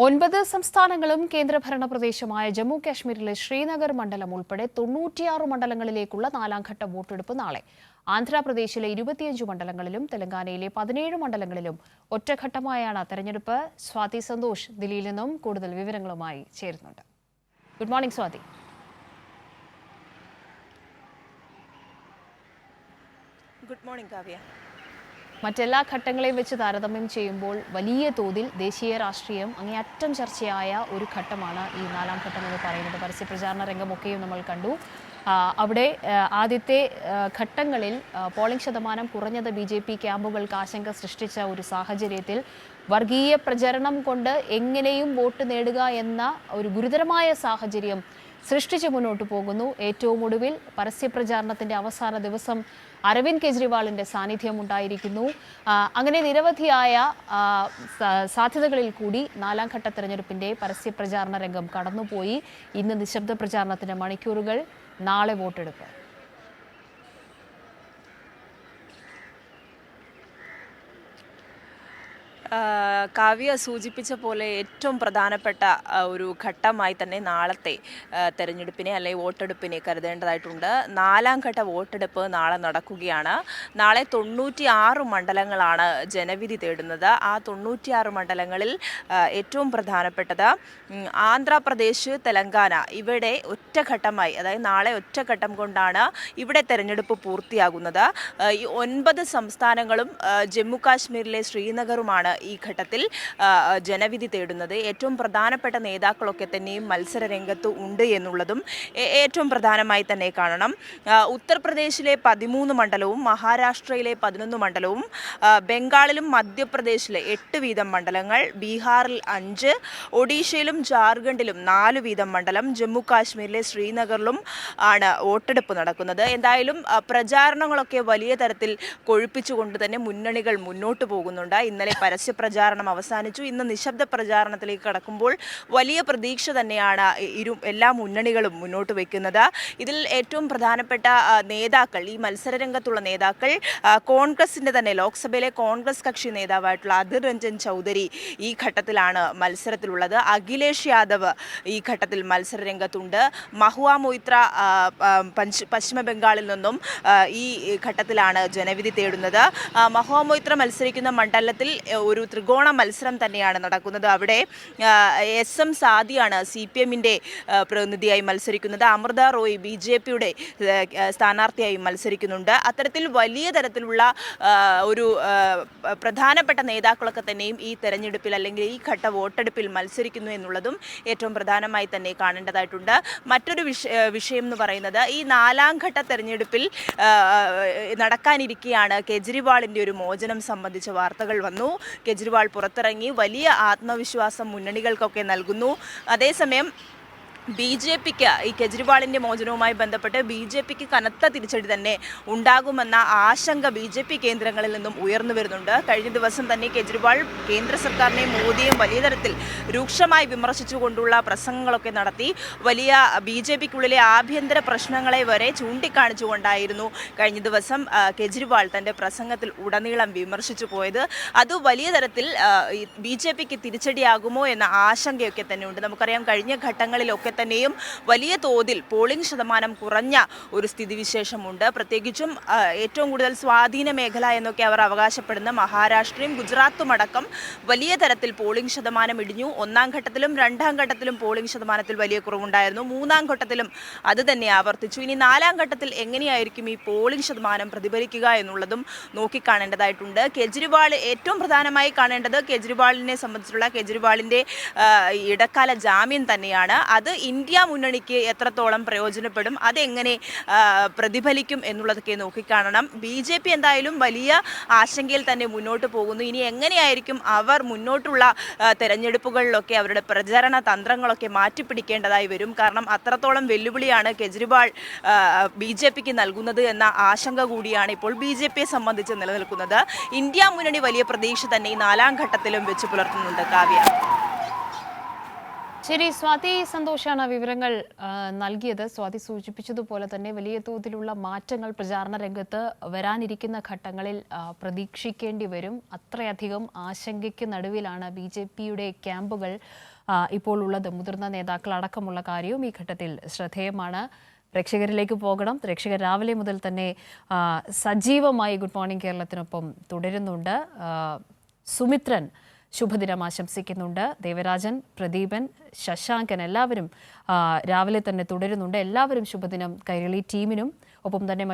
9 സംസ്ഥാനങ്ങളും കേന്ദ്രഭരണ പ്രദേശമായ ജമ്മു കാശ്മീരിലെ ശ്രീനഗർ മണ്ഡലം ഉൾപ്പെടെ 96 മണ്ഡലങ്ങളിലേക്കുള്ള നാലാംഘട്ട വോട്ടെടുപ്പ് നാളെ. ആന്ധ്രാപ്രദേശിലെ 25 മണ്ഡലങ്ങളിലും തെലങ്കാനയിലെ 17 മണ്ഡലങ്ങളിലും ഒറ്റഘട്ടമായാണ് തെരഞ്ഞെടുപ്പ്. സ്വാതി സന്തോഷ് ദില്ലിയിൽ നിന്നും കൂടുതൽ വിവരങ്ങളുമായി ചേരുന്നുണ്ട്. Good morning Swathi. Good morning Kavya. മറ്റെല്ലാ ഘട്ടങ്ങളെയും വെച്ച് താരതമ്യം ചെയ്യുമ്പോൾ വലിയ തോതിൽ ദേശീയ രാഷ്ട്രീയം അങ്ങേയറ്റം ചർച്ചയായ ഒരു ഘട്ടമാണ് ഈ നാലാം ഘട്ടം എന്ന് പറയുന്നത്. പരസ്യപ്രചാരണ രംഗമൊക്കെയും നമ്മൾ കണ്ടു. അവിടെ ആദ്യത്തെ ഘട്ടങ്ങളിൽ പോളിംഗ് ശതമാനം കുറഞ്ഞത് BJP ക്യാമ്പുകൾക്ക് ആശങ്ക സൃഷ്ടിച്ച ഒരു സാഹചര്യത്തിൽ വർഗീയ പ്രചരണം കൊണ്ട് എങ്ങനെയും വോട്ട് നേടുക എന്ന ഒരു ഗുരുതരമായ സാഹചര്യം സൃഷ്ടിച്ച് മുന്നോട്ട് പോകുന്നു. ഏറ്റവും ഒടുവിൽ പരസ്യപ്രചാരണത്തിൻ്റെ അവസാന ദിവസം അരവിന്ദ് കെജ്രിവാളിൻ്റെ സാന്നിധ്യം ഉണ്ടായിരിക്കുന്നു. അങ്ങനെ നിരവധിയായ സാധ്യതകളിൽ കൂടി നാലാം ഘട്ട തെരഞ്ഞെടുപ്പിൻ്റെ പരസ്യപ്രചാരണ രംഗം കടന്നുപോയി. ഇന്ന് നിശബ്ദ പ്രചാരണത്തിന് മണിക്കൂറുകൾ, നാളെ വോട്ടെടുപ്പ്. കാവ്യ സൂചിപ്പിച്ച പോലെ ഏറ്റവും പ്രധാനപ്പെട്ട ഒരു ഘട്ടമായി തന്നെ നാളത്തെ തെരഞ്ഞെടുപ്പിനെ അല്ലെങ്കിൽ വോട്ടെടുപ്പിനെ കരുതേണ്ടതായിട്ടുണ്ട്. നാലാം ഘട്ട വോട്ടെടുപ്പ് നാളെ നടക്കുകയാണ്. നാളെ 96 മണ്ഡലങ്ങളാണ് ജനവിധി തേടുന്നത്. ആ 96 മണ്ഡലങ്ങളിൽ ഏറ്റവും പ്രധാനപ്പെട്ടത് ആന്ധ്രാപ്രദേശ്, തെലങ്കാന. ഇവിടെ ഒറ്റഘട്ടമായി, അതായത് നാളെ ഒറ്റഘട്ടം കൊണ്ടാണ് ഇവിടെ തെരഞ്ഞെടുപ്പ് പൂർത്തിയാകുന്നത്. ഈ 9 സംസ്ഥാനങ്ങളും ജമ്മു കാശ്മീരിലെ ശ്രീനഗറുമാണ് ഈ ഘട്ടത്തിൽ ജനവിധി തേടുന്നത്. ഏറ്റവും പ്രധാനപ്പെട്ട നേതാക്കളൊക്കെ തന്നെയും മത്സര രംഗത്ത് ഉണ്ട് എന്നുള്ളതും ഏറ്റവും പ്രധാനമായി തന്നെ കാണണം. ഉത്തർപ്രദേശിലെ 13 മണ്ഡലവും മഹാരാഷ്ട്രയിലെ 11 മണ്ഡലവും ബംഗാളിലും മധ്യപ്രദേശിലെ 8 വീതം മണ്ഡലങ്ങൾ, ബീഹാറിൽ 5, ഒഡീഷയിലും ജാർഖണ്ഡിലും 4 വീതം മണ്ഡലം, ജമ്മു കാശ്മീരിലെ ശ്രീനഗറിലും ആണ് വോട്ടെടുപ്പ് നടക്കുന്നത്. എന്തായാലും പ്രചാരണങ്ങളൊക്കെ വലിയ തരത്തിൽ കൊഴുപ്പിച്ചുകൊണ്ട് തന്നെ മുന്നണികൾ മുന്നോട്ട് പോകുന്നുണ്ട്. ഇന്നലെ പ്രചാരണം അവസാനിച്ചു. ഇന്ന് നിശബ്ദ പ്രചാരണത്തിലേക്ക് കടക്കുമ്പോൾ വലിയ പ്രതീക്ഷ തന്നെയാണ് എല്ലാ മുന്നണികളും മുന്നോട്ട് വയ്ക്കുന്നത്. ഇതിൽ ഏറ്റവും പ്രധാനപ്പെട്ട നേതാക്കൾ, ഈ മത്സരരംഗത്തുള്ള നേതാക്കൾ, കോൺഗ്രസിൻ്റെ തന്നെ ലോക്സഭയിലെ കോൺഗ്രസ് കക്ഷി നേതാവായിട്ടുള്ള അധിർ രഞ്ജൻ ചൗധരി ഈ ഘട്ടത്തിലാണ് മത്സരത്തിലുള്ളത്. അഖിലേഷ് യാദവ് ഈ ഘട്ടത്തിൽ മത്സരരംഗത്തുണ്ട്. മഹുവ മൊയ്ത്ര പശ്ചിമ ബംഗാളിൽ നിന്നും ഈ ഘട്ടത്തിലാണ് ജനവിധി തേടുന്നത്. മഹുവ മൊയ്ത്ര മത്സരിക്കുന്ന മണ്ഡലത്തിൽ ഒരു ത്രികോണ മത്സരം തന്നെയാണ് നടക്കുന്നത്. അവിടെ SM സാദിയാണ് CPMൻ്റെ പ്രതിനിധിയായി മത്സരിക്കുന്നത്. അമൃത റോയ് BJPയുടെ സ്ഥാനാർത്ഥിയായി മത്സരിക്കുന്നുണ്ട്. അത്തരത്തിൽ വലിയ തരത്തിലുള്ള ഒരു പ്രധാനപ്പെട്ട നേതാക്കളൊക്കെ തന്നെയും ഈ തെരഞ്ഞെടുപ്പിൽ അല്ലെങ്കിൽ ഈ ഘട്ട വോട്ടെടുപ്പിൽ മത്സരിക്കുന്നു എന്നുള്ളതും ഏറ്റവും പ്രധാനമായി തന്നെ കാണേണ്ടതായിട്ടുണ്ട്. മറ്റൊരു വിഷയം എന്ന് പറയുന്നത് ഈ നാലാം ഘട്ട തെരഞ്ഞെടുപ്പിൽ നടക്കാനിരിക്കെയാണ് കെജ്രിവാളിൻ്റെ ഒരു മോചനം സംബന്ധിച്ച വാർത്തകൾ വന്നു. കെജ്രിവാൾ പുറത്തിറങ്ങി, വലിയ ആത്മവിശ്വാസം മുന്നണികൾക്കൊക്കെ നൽകുന്നു. അതേസമയം BJPക്ക് ഈ കെജ്രിവാളിൻ്റെ മോചനവുമായി ബന്ധപ്പെട്ട് BJPക്ക് കനത്ത തിരിച്ചടി തന്നെ ഉണ്ടാകുമെന്ന ആശങ്ക BJP കേന്ദ്രങ്ങളിൽ നിന്നും ഉയർന്നു വരുന്നുണ്ട്. കഴിഞ്ഞ ദിവസം തന്നെ കെജ്രിവാൾ കേന്ദ്ര സർക്കാരിനെയും മോദിയെയും വലിയ തരത്തിൽ രൂക്ഷമായി വിമർശിച്ചുകൊണ്ടുള്ള പ്രസംഗങ്ങളൊക്കെ നടത്തി. വലിയ BJPക്കുള്ളിലെ ആഭ്യന്തര പ്രശ്നങ്ങളെ വരെ ചൂണ്ടിക്കാണിച്ചുകൊണ്ടായിരുന്നു കഴിഞ്ഞ ദിവസം കെജ്രിവാൾ തൻ്റെ പ്രസംഗത്തിൽ ഉടനീളം വിമർശിച്ചു പോയത്. അത് വലിയ തരത്തിൽ BJPക്ക് തിരിച്ചടിയാകുമോ എന്ന ആശങ്കയൊക്കെ തന്നെയുണ്ട്. നമുക്കറിയാം, കഴിഞ്ഞ ഘട്ടങ്ങളിലൊക്കെ തന്നെയും വലിയ തോതിൽ പോളിംഗ് ശതമാനം കുറഞ്ഞ ഒരു സ്ഥിതിവിശേഷമുണ്ട്. പ്രത്യേകിച്ചും ഏറ്റവും കൂടുതൽ സ്വാധീന മേഖല എന്നൊക്കെ അവർ അവകാശപ്പെടുന്ന മഹാരാഷ്ട്രയും ഗുജറാത്തും അടക്കം വലിയ തരത്തിൽ പോളിംഗ് ശതമാനം ഇടിഞ്ഞു. ഒന്നാം ഘട്ടത്തിലും രണ്ടാം ഘട്ടത്തിലും പോളിംഗ് ശതമാനത്തിൽ വലിയ കുറവുണ്ടായിരുന്നു. മൂന്നാം ഘട്ടത്തിലും അത് തന്നെ ആവർത്തിച്ചു. ഇനി നാലാം ഘട്ടത്തിൽ എങ്ങനെയായിരിക്കും ഈ പോളിംഗ് ശതമാനം പ്രതിഫലിക്കുക എന്നുള്ളതും നോക്കിക്കാണേണ്ടതായിട്ടുണ്ട്. കെജ്രിവാൾ ഏറ്റവും പ്രധാനമായി കാണേണ്ടത് കെജ്രിവാളിനെ സംബന്ധിച്ചുള്ള കെജ്രിവാളിൻ്റെ ഇടക്കാല ജാമ്യം തന്നെയാണ്. അത് ഇന്ത്യ മുന്നണിക്ക് എത്രത്തോളം പ്രയോജനപ്പെടും, അതെങ്ങനെ പ്രതിഫലിക്കും എന്നുള്ളതൊക്കെ നോക്കിക്കാണണം. BJP എന്തായാലും വലിയ ആശങ്കയിൽ തന്നെ മുന്നോട്ട് പോകുന്നു. ഇനി എങ്ങനെയായിരിക്കും അവർ മുന്നോട്ടുള്ള തെരഞ്ഞെടുപ്പുകളിലൊക്കെ അവരുടെ പ്രചരണ തന്ത്രങ്ങളൊക്കെ മാറ്റിപ്പിടിക്കേണ്ടതായി വരും. കാരണം അത്രത്തോളം വെല്ലുവിളിയാണ് കെജ്രിവാൾ BJPക്ക് നൽകുന്നത് എന്ന ആശങ്ക കൂടിയാണ് ഇപ്പോൾ BJPയെ സംബന്ധിച്ച് നിലനിൽക്കുന്നത്. ഇന്ത്യ മുന്നണി വലിയ പ്രതീക്ഷ തന്നെ ഈ നാലാം ഘട്ടത്തിലും വെച്ച് പുലർത്തുന്നുണ്ട്. കാവ്യ. ശരി, സ്വാതി സന്തോഷാണ് വിവരങ്ങൾ നൽകിയത്. സ്വാതി സൂചിപ്പിച്ചതുപോലെ തന്നെ വലിയ തോതിലുള്ള മാറ്റങ്ങൾ പ്രചാരണ രംഗത്ത് വരാനിരിക്കുന്ന ഘട്ടങ്ങളിൽ പ്രതീക്ഷിക്കേണ്ടി വരും. അത്രയധികം ആശങ്കയ്ക്ക് നടുവിലാണ് BJPയുടെ ക്യാമ്പുകൾ ഇപ്പോൾ ഉള്ളത്. മുതിർന്ന നേതാക്കൾ അടക്കമുള്ള കാര്യവും ഈ ഘട്ടത്തിൽ ശ്രദ്ധേയമാണ്. പ്രേക്ഷകരിലേക്ക് പോകണം. പ്രേക്ഷകർ രാവിലെ മുതൽ തന്നെ സജീവമായി ഗുഡ് മോർണിംഗ് കേരളത്തിനൊപ്പം തുടരുന്നുണ്ട്. സുമിത്രൻ ശുഭദിനം ആശംസിക്കുന്നുണ്ട്. ദേവരാജൻ, പ്രദീപൻ, ശശാങ്കൻ എല്ലാവരും രാവിലെ തന്നെ തുടരുന്നുണ്ട്. എല്ലാവരും ശുഭദിനം കൈരളി ടീമിനും ഒപ്പം തന്നെ